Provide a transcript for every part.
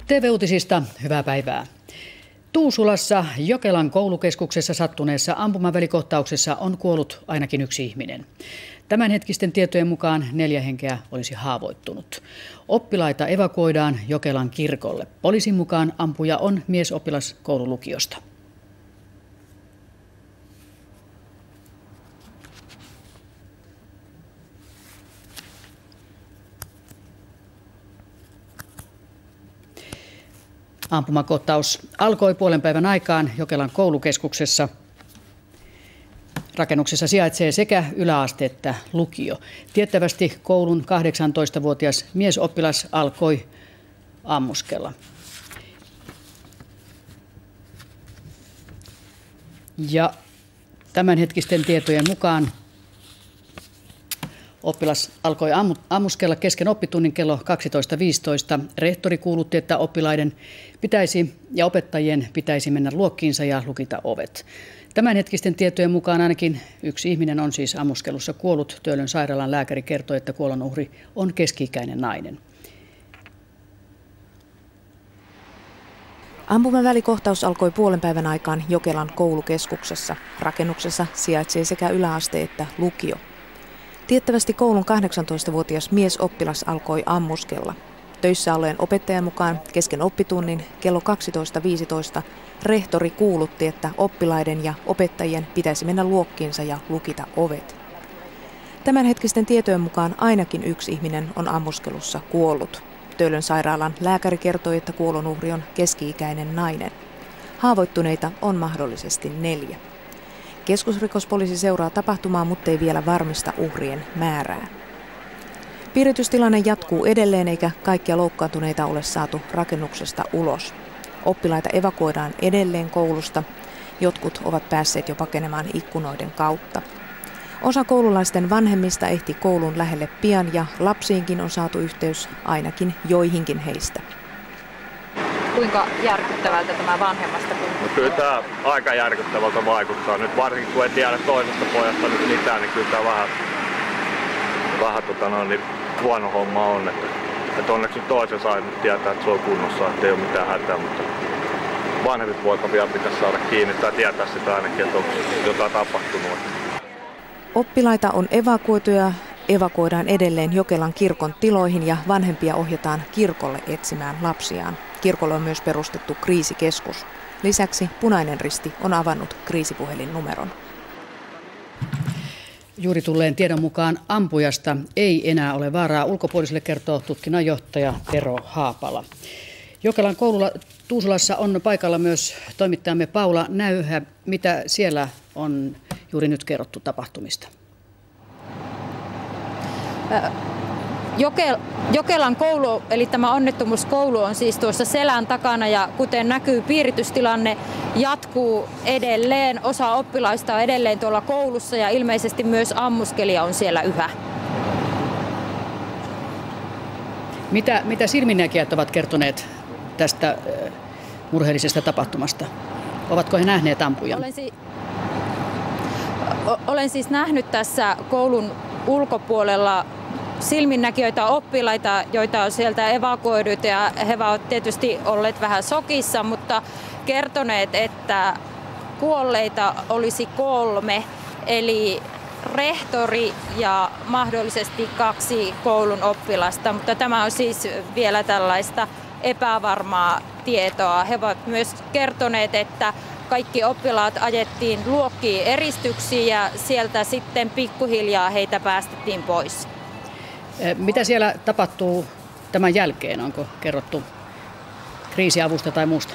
TV-uutisista hyvää päivää. Tuusulassa Jokelan koulukeskuksessa sattuneessa ampumavälikohtauksessa on kuollut ainakin yksi ihminen. Tämänhetkisten tietojen mukaan 4 henkeä olisi haavoittunut. Oppilaita evakuoidaan Jokelan kirkolle. Poliisin mukaan ampuja on miesoppilas koululukiosta. Ampumakohtaus alkoi puolen päivän aikaan Jokelan koulukeskuksessa. Rakennuksessa sijaitsee sekä yläaste että lukio. Tiettävästi koulun 18-vuotias miesoppilas alkoi ammuskella. Ja tämänhetkisten tietojen mukaan oppilas alkoi ammuskella kesken oppitunnin kello 12.15. Rehtori kuulutti, että oppilaiden ja opettajien pitäisi mennä luokkiinsa ja lukita ovet. Tämänhetkisten tietojen mukaan ainakin yksi ihminen on siis ammuskelussa kuollut. Töölön sairaalan lääkäri kertoi, että kuolonuhri on keski-ikäinen nainen. Ampumavälikohtaus alkoi puolen päivän aikaan Jokelan koulukeskuksessa. Rakennuksessa sijaitsee sekä yläaste että lukio. Tiettävästi koulun 18-vuotias miesoppilas alkoi ammuskella. Töissä olleen opettajan mukaan kesken oppitunnin kello 12.15 rehtori kuulutti, että oppilaiden ja opettajien pitäisi mennä luokkiinsa ja lukita ovet. Tämänhetkisten tietojen mukaan ainakin yksi ihminen on ammuskelussa kuollut. Töölön sairaalan lääkäri kertoi, että kuolonuhri on keski-ikäinen nainen. Haavoittuneita on mahdollisesti 4. Keskusrikospoliisi seuraa tapahtumaa, mutta ei vielä varmista uhrien määrää. Piiritystilanne jatkuu edelleen eikä kaikkia loukkaantuneita ole saatu rakennuksesta ulos. Oppilaita evakuoidaan edelleen koulusta. Jotkut ovat päässeet jo pakenemaan ikkunoiden kautta. Osa koululaisten vanhemmista ehti koulun lähelle pian ja lapsiinkin on saatu yhteys ainakin joihinkin heistä. Kuinka järkyttävältä tämä vanhemmasta tuntuu? Kyllä tämä aika järkyttävältä vaikuttaa. Nyt varsinkin kun ei tiedä toisesta pojasta nyt mitään, niin kyllä tämä vähän huono homma on. Että onneksi toisen sai nyt tietää, että se on kunnossa, että ei ole mitään hätää, mutta vanhemmit poika vielä pitäisi saada kiinni tai tietää sitä ainakin, että onko jotain tapahtunut. Oppilaita on evakuoitu ja evakuoidaan edelleen Jokelan kirkon tiloihin ja vanhempia ohjataan kirkolle etsimään lapsiaan. Kirkolle on myös perustettu kriisikeskus. Lisäksi Punainen Risti on avannut kriisipuhelinnumeron. Juuri tulleen tiedon mukaan ampujasta ei enää ole vaaraa ulkopuoliselle, kertoo tutkinnanjohtaja Tero Haapala. Jokelan koululla Tuusulassa on paikalla myös toimittajamme Paula Näyhä. Mitä siellä on juuri nyt kerrottu tapahtumista? Jokelan koulu, eli tämä onnettomuuskoulu on siis tuossa selän takana ja kuten näkyy, piiritystilanne jatkuu edelleen. Osa oppilaista on edelleen tuolla koulussa ja ilmeisesti myös ammuskelija on siellä yhä. Mitä silminnäkijät ovat kertoneet tästä murheellisesta tapahtumasta? Ovatko he nähneet ampujan? Olen siis nähnyt tässä koulun ulkopuolella silminnäkijöitä, oppilaita, joita on sieltä evakuoidut ja he ovat tietysti olleet vähän shokissa, mutta kertoneet, että kuolleita olisi 3, eli rehtori ja mahdollisesti 2 koulun oppilasta, mutta tämä on siis vielä tällaista epävarmaa tietoa. He ovat myös kertoneet, että kaikki oppilaat ajettiin luokkiin eristyksiin ja sieltä sitten pikkuhiljaa heitä päästettiin pois. Mitä siellä tapahtuu tämän jälkeen? Onko kerrottu kriisiavusta tai muusta?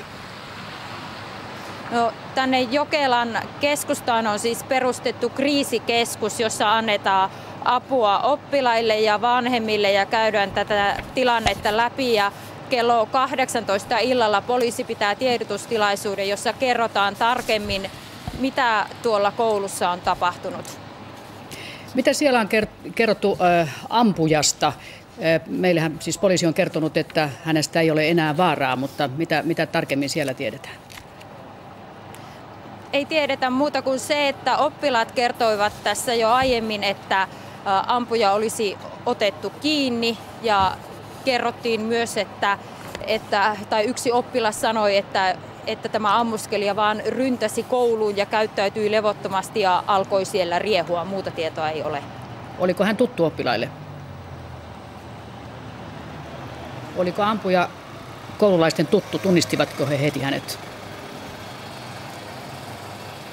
No, tänne Jokelan keskustaan on siis perustettu kriisikeskus, jossa annetaan apua oppilaille ja vanhemmille ja käydään tätä tilannetta läpi. Ja kello 18 illalla poliisi pitää tiedotustilaisuuden, jossa kerrotaan tarkemmin, mitä tuolla koulussa on tapahtunut. Mitä siellä on kerrottu ampujasta? Meillähän siis poliisi on kertonut, että hänestä ei ole enää vaaraa, mutta mitä tarkemmin siellä tiedetään? Ei tiedetä muuta kuin se, että oppilaat kertoivat tässä jo aiemmin, että ampuja olisi otettu kiinni ja kerrottiin myös, että tai yksi oppilas sanoi, että tämä ammuskelija vaan ryntäsi kouluun ja käyttäytyi levottomasti ja alkoi siellä riehua. Muuta tietoa ei ole. Oliko hän tuttu oppilaille? Oliko ampuja koululaisten tuttu? Tunnistivatko he heti hänet?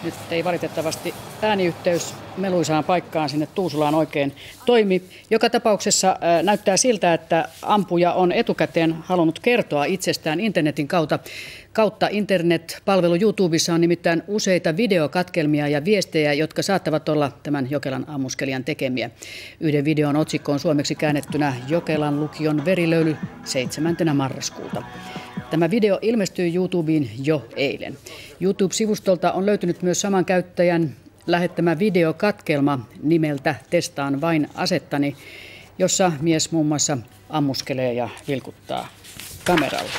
Nyt ei valitettavasti ääniyhteys meluisaan paikkaan sinne Tuusulaan oikein toimi. Joka tapauksessa näyttää siltä, että ampuja on etukäteen halunnut kertoa itsestään internetin kautta. Internetpalvelu YouTubessa on nimittäin useita videokatkelmia ja viestejä, jotka saattavat olla tämän Jokelan ammuskelijan tekemiä. Yhden videon otsikko on suomeksi käännettynä Jokelan lukion verilöyly 7. marraskuuta. Tämä video ilmestyi YouTubeen jo eilen. YouTube-sivustolta on löytynyt myös saman käyttäjän lähettämä videokatkelma nimeltä Testaan vain asettani, jossa mies muun muassa ammuskelee ja vilkuttaa kameralla.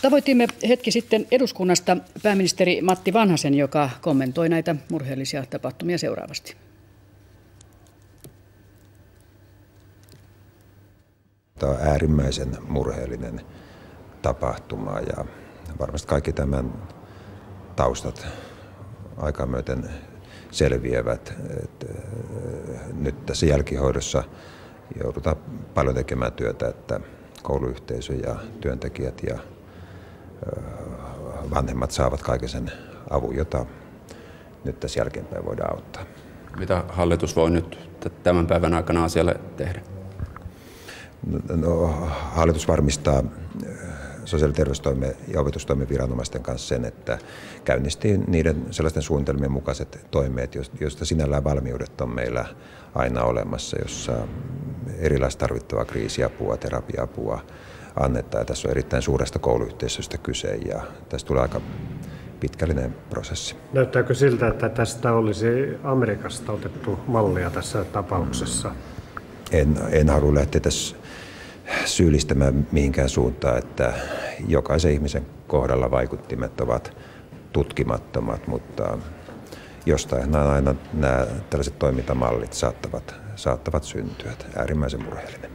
Tavoitimme hetki sitten eduskunnasta pääministeri Matti Vanhasen, joka kommentoi näitä murheellisia tapahtumia seuraavasti. Tämä on äärimmäisen murheellinen tapahtuma ja varmasti kaikki tämän taustat aikaa myöten selviävät. Nyt tässä jälkihoidossa joudutaan paljon tekemään työtä, että kouluyhteisö ja työntekijät ja vanhemmat saavat kaiken sen avun, jota nyt tässä jälkeenpäin voidaan auttaa. Mitä hallitus voi nyt tämän päivän aikana asialle tehdä? No, hallitus varmistaa sosiaali- ja terveystoimen ja opetustoimen viranomaisten kanssa sen, että käynnistiin niiden sellaisten suunnitelmien mukaiset toimeet, joista sinällään valmiudet on meillä aina olemassa, jossa erilaista tarvittavaa kriisiapua, terapia-apua annetaan. Ja tässä on erittäin suuresta kouluyhteisöstä kyse ja tästä tulee aika pitkällinen prosessi. Näyttääkö siltä, että tästä olisi Amerikasta otettu mallia tässä tapauksessa? En halua lähteä tässä syyllistämään mihinkään suuntaan, että jokaisen ihmisen kohdalla vaikuttimet ovat tutkimattomat, mutta jostain aina nämä tällaiset toimintamallit saattavat syntyä. Äärimmäisen murheellinen.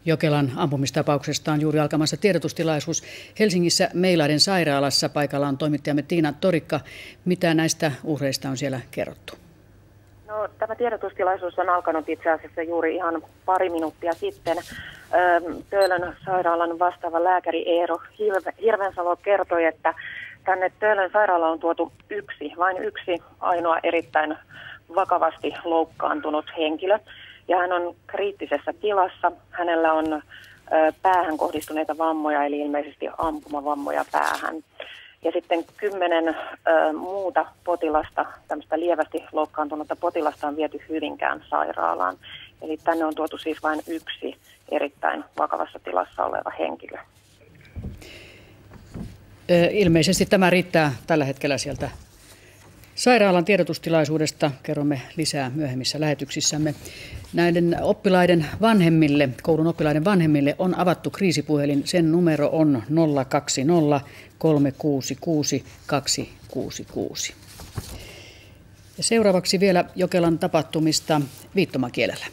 Jokelan ampumistapauksesta on juuri alkamassa tiedotustilaisuus Helsingissä Meilaiden sairaalassa. Paikalla on toimittajamme Tiina Torikka. Mitä näistä uhreista on siellä kerrottu? No, tämä tiedotustilaisuus on alkanut itse asiassa juuri ihan pari minuuttia sitten. Töölön sairaalan vastaava lääkäri Eero Hirvensalo kertoi, että tänne Töölön sairaalaan on tuotu vain yksi ainoa erittäin vakavasti loukkaantunut henkilö. Ja hän on kriittisessä tilassa. Hänellä on päähän kohdistuneita vammoja, eli ilmeisesti ampumavammoja päähän. Ja sitten 10 muuta potilasta, tämmöistä lievästi loukkaantunutta potilasta on viety Hyvinkään sairaalaan. Eli tänne on tuotu siis vain yksi erittäin vakavassa tilassa oleva henkilö. Ilmeisesti tämä riittää tällä hetkellä sieltä sairaalan tiedotustilaisuudesta. Kerromme lisää myöhemmissä lähetyksissämme. Näiden oppilaiden vanhemmille, koulun oppilaiden vanhemmille on avattu kriisipuhelin. Sen numero on 020 366 266. Ja seuraavaksi vielä Jokelan tapahtumista viittomakielellä.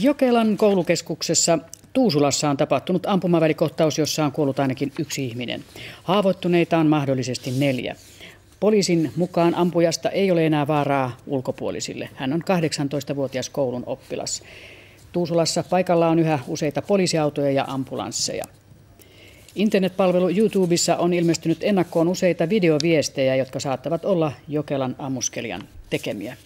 Jokelan koulukeskuksessa Tuusulassa on tapahtunut ampumavälikohtaus, jossa on kuollut ainakin yksi ihminen. Haavoittuneita on mahdollisesti 4. Poliisin mukaan ampujasta ei ole enää vaaraa ulkopuolisille. Hän on 18-vuotias koulun oppilas. Tuusulassa paikalla on yhä useita poliisiautoja ja ambulansseja. Internetpalvelu YouTubessa on ilmestynyt ennakkoon useita videoviestejä, jotka saattavat olla Jokelan ammuskelijan tekemiä.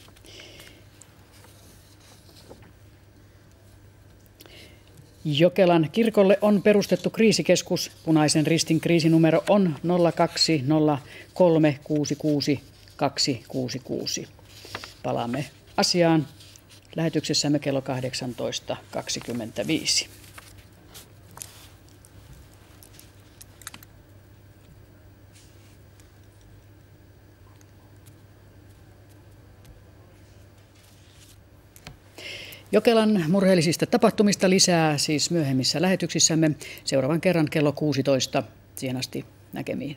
Jokelan kirkolle on perustettu kriisikeskus. Punaisen Ristin kriisinumero on 020366266. Palaamme asiaan lähetyksessämme kello 18.25. Jokelan murheellisista tapahtumista lisää siis myöhemmissä lähetyksissämme seuraavan kerran kello 16. Siihen asti näkemiin.